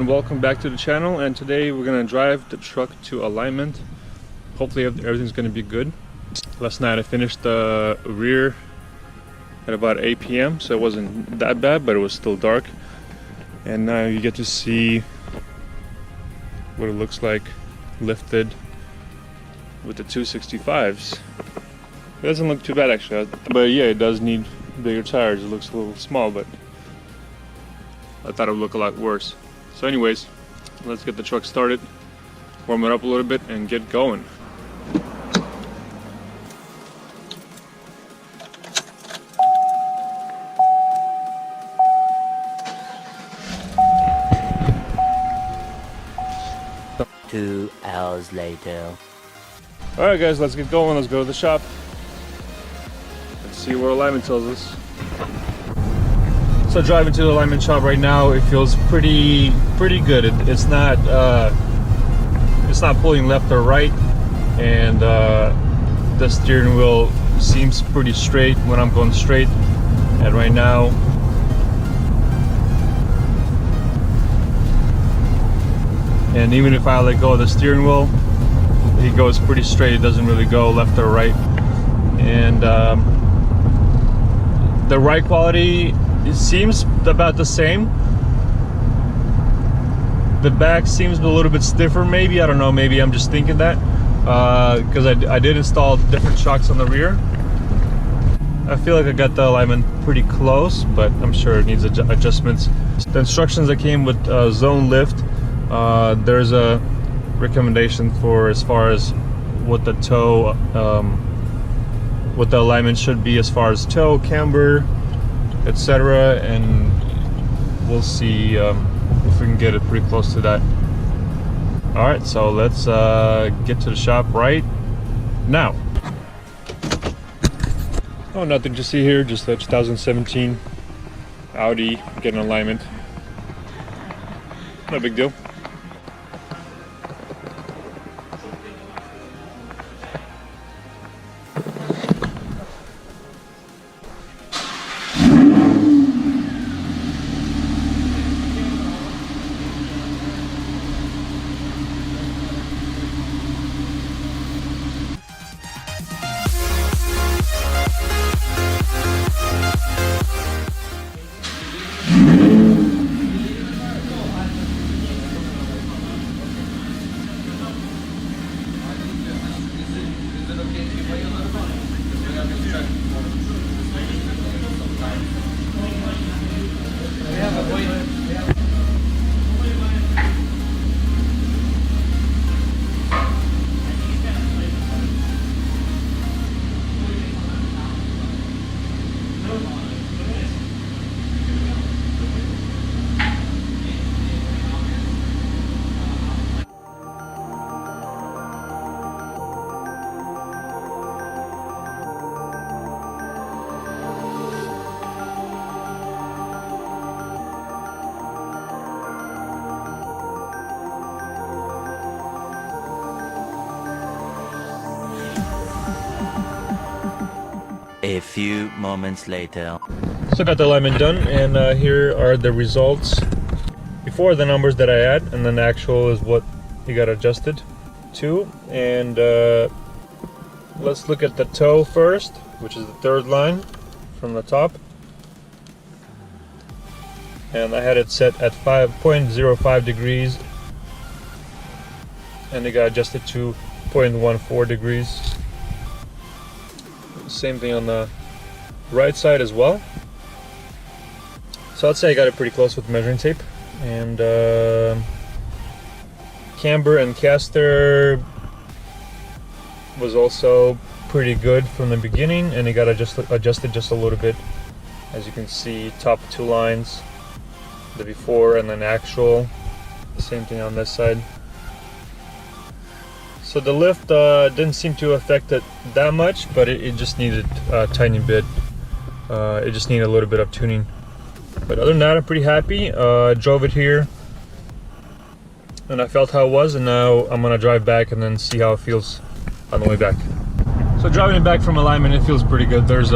Welcome back to the channel, and today we're gonna drive the truck to alignment. Hopefully everything's gonna be good. Last night I finished the rear at about 8 p.m. so it wasn't that bad, but it was still dark. And now you get to see what it looks like lifted with the 265s. It doesn't look too bad actually, but yeah, it does need bigger tires. It looks a little small, but I thought it would look a lot worse. So anyways, let's get the truck started, warm it up a little bit, and get going. Two hours later. Alright guys, let's get going. Let's go to the shop. Let's see what alignment tells us. So driving to the alignment shop right now, it feels pretty good. It's not pulling left or right, and the steering wheel seems pretty straight when I'm going straight. And right now, and even if I let go of the steering wheel, it goes pretty straight. It doesn't really go left or right. And the ride quality, it seems about the same. The back seems a little bit stiffer, maybe. I don't know, maybe I'm just thinking that because I did install different shocks on the rear. I feel like I got the alignment pretty close, but I'm sure it needs adjustments. The instructions that came with zone lift, there's a recommendation for as far as what the toe, what the alignment should be as far as toe, camber, etc., and we'll see if we can get it pretty close to that. All right, so let's get to the shop right now. Oh, nothing to see here, just a 2017 Audi getting alignment. No big deal. A few moments later. So I got the alignment done, and here are the results. Before, the numbers that I had, and then the actual is what he got adjusted to. And let's look at the toe first, which is the third line from the top. And I had it set at 5.05 degrees, and it got adjusted to 0.14 degrees. Same thing on the right side as well. So I'd say I got it pretty close with measuring tape. And camber and caster was also pretty good from the beginning, and it got adjusted just a little bit. As you can see, top two lines, the before and then actual. Same thing on this side. So the lift didn't seem to affect it that much, but it just needed a tiny bit. It just needed a little bit of tuning. But other than that, I'm pretty happy. I drove it here, and I felt how it was, and now I'm gonna drive back and then see how it feels on the way back. So driving it back from alignment, it feels pretty good. There's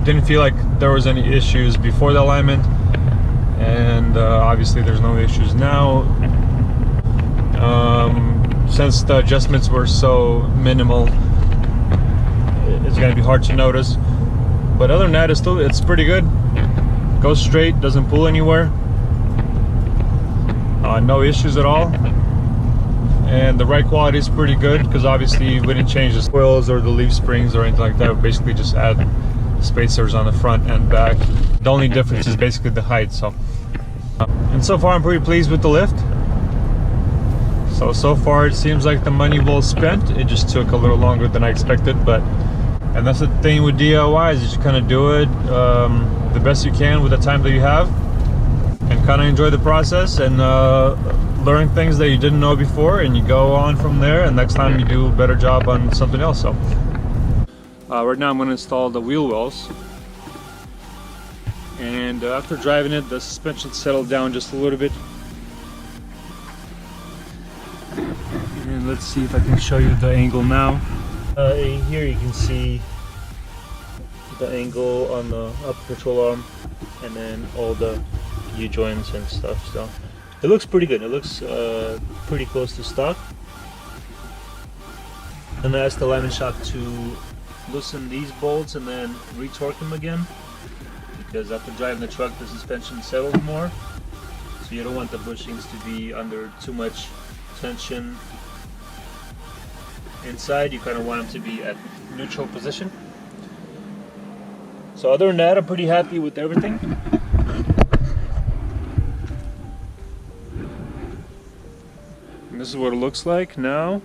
didn't feel like there was any issues before the alignment, and obviously there's no issues now. Since the adjustments were so minimal, it's going to be hard to notice, but other than that, it's pretty good. Goes straight, doesn't pull anywhere, no issues at all, and the ride quality is pretty good because obviously we didn't change the coils or the leaf springs or anything like that. We basically just add spacers on the front and back. The only difference is basically the height. And so far I'm pretty pleased with the lift. So far it seems like the money well spent. It just took a little longer than I expected, and that's the thing with DIYs, is you kind of do it the best you can with the time that you have, and kind of enjoy the process and learn things that you didn't know before, and you go on from there, and next time you do a better job on something else. So right now I'm going to install the wheel wells, and after driving it, the suspension settled down just a little bit. And let's see if I can show you the angle now. Here you can see the angle on the upper control arm, and then all the U-joints and stuff. So it looks pretty good. It looks pretty close to stock. And I asked the alignment shop to loosen these bolts and then retorque them again, because after driving the truck, the suspension settled more. So you don't want the bushings to be under too much tension inside. You kind of want them to be at neutral position. So other than that, I'm pretty happy with everything. And this is what it looks like now,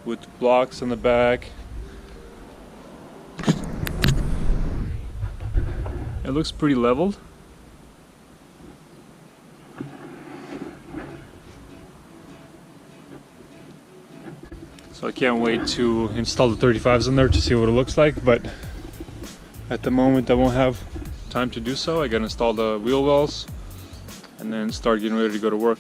with blocks on the back. It looks pretty leveled. So I can't wait to install the 35s in there to see what it looks like, but at the moment I won't have time to do so. I gotta install the wheel wells and then start getting ready to go to work.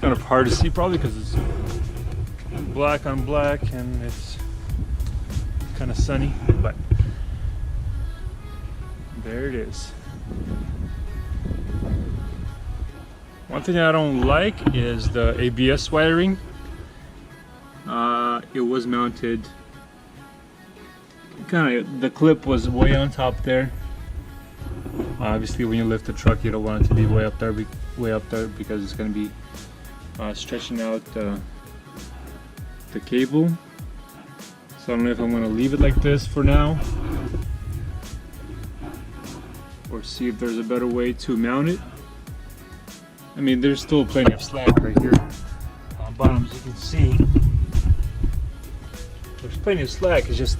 Kind of hard to see probably because it's black on black and it's kind of sunny, but there it is. One thing I don't like is the ABS wiring. It was mounted kind of, the clip was way on top there. Obviously when you lift the truck, you don't want it to be way up there because it's going to be stretching out the cable. So I don't know if I'm going to leave it like this for now, or see if there's a better way to mount it. I mean, there's still plenty of slack right here on the bottom, as you can see. There's plenty of slack, it's just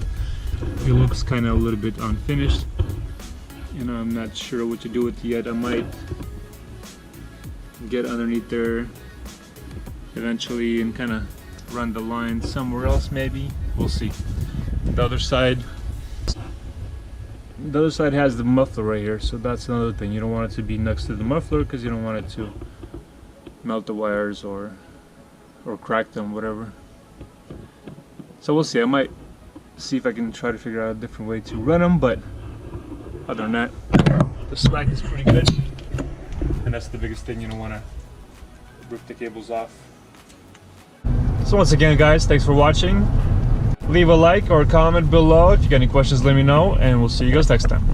it looks kind of a little bit unfinished. You know, I'm not sure what to do with it yet. I might get underneath there eventually and kind of run the line somewhere else, maybe. We'll see. The other side has the muffler right here, so that's another thing. You don't want it to be next to the muffler because you don't want it to melt the wires or crack them, whatever. So we'll see. I might see if I can try to figure out a different way to run them, but other than that, the slack is pretty good, and that's the biggest thing. You don't want to rip the cables off. So once again, guys, thanks for watching. Leave a like or a comment below. If you got any questions, let me know, and we'll see you guys next time.